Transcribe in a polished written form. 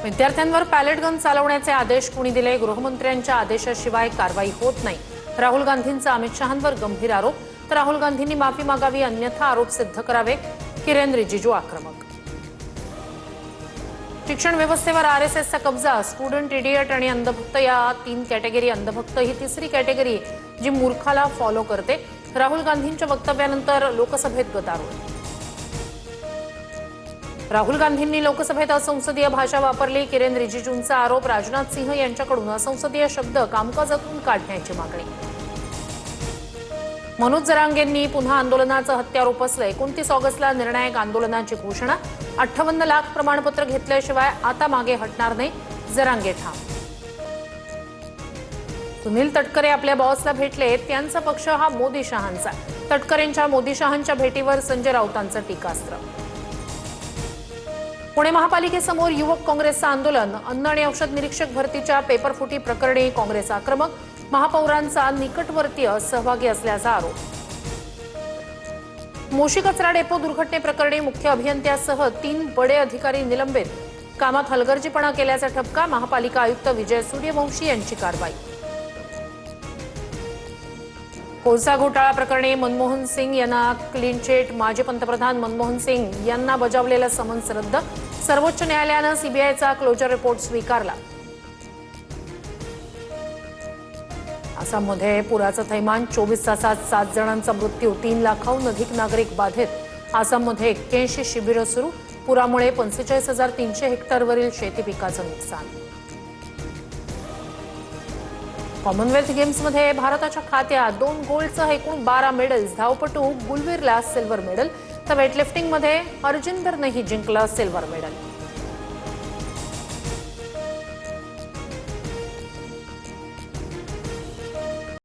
विद्यार्थ्यांवर palette gun चालवण्याचे आदेश कोणी दिले? गृहमंत्र्यांच्या आदेशाशिवाय कारवाई होत नाही. राहुल गांधींचा अमित शहांवर गंभीर आरोप. तर राहुल गांधींनी माफी मागावी अन्यथा आरोप सिद्ध करावे. किरेन रिजिजू आक्रमक. शिक्षण व्यवस्थेवर आरएसएसचा कब्जा. स्टुडंट, इडियट आणि अंधभक्त या 3 कॅटेगरी. अंधभक्त ही तिसरी कॅटेगरी जी मूर्खाला फॉलो करते. राहुल गांधींच्या वक्तव्यानंतर लोकसभेत गदारोळ. राहुल गांधींनी लोकसभेत असंसदीय भाषा वापरली. किरेन रिजिजूंचा आरोप. राजनाथ सिंह यांच्याकडून असंसदीय शब्द कामकाजातून काढण्याची मागणी. मनोज जरांगेंनी पुन्हा आंदोलनाचं हत्यार उपसलं. 29 ऑगस्टला निर्णायक आंदोलनाची घोषणा. 58 लाख प्रमाणपत्र घेतल्याशिवाय आता मागे हटणार नाही. जरांगे ठाम. सुनील तटकरे आपल्या बॉसला भेटले. त्यांचा पक्ष हा मोदी शहांचा. तटकरेंच्या मोदी शहांच्या भेटीवर संजय राऊतांचं टीकास्त्र. पुणे महापालिकेसमोर युवक काँग्रेसचं आंदोलन. अन्न आणि औषध निरीक्षक भरतीच्या पेपरफुटी प्रकरणी काँग्रेस आक्रमक. महापौरांचा निकटवर्तीय सहभागी असल्याचा आरोप. मोशी कचरा डेपो दुर्घटनेप्रकरणी मुख्य अभियंत्यासह 3 बडे अधिकारी निलंबित. कामात हलगर्जीपणा केल्याचा ठपका. महापालिका आयुक्त विजय सूर्यवंशी यांची कारवाई. कोळसा घोटाळा प्रकरणी मनमोहन सिंग यांना क्लीन चिट. माजी पंतप्रधान मनमोहन सिंग यांना बजावलेलं समन्स रद्द. सर्वोच्च न्यायालयानं सीबीआयचा क्लोजर रिपोर्ट स्वीकारला. आसाममध्ये पुराचं थैमान. 24 तासात 7 जणांचा मृत्यू. 3 लाखाहून अधिक नागरिक बाधित. आसाममध्ये 81 शिबिरं सुरू. पुरामुळे 45,300 हेक्टरवरील शेती पिकाचं नुकसान. कॉमनवेल्थ गेम्समध्ये भारताच्या खात्यात 2 गोल्डसह एकूण 12 मेडल्स. धावपटू गुलवीरला सिल्वर मेडल. तर वेटलिफ्टिंगमध्ये हरजिंदरनेही जिंकलं सिल्वर मेडल.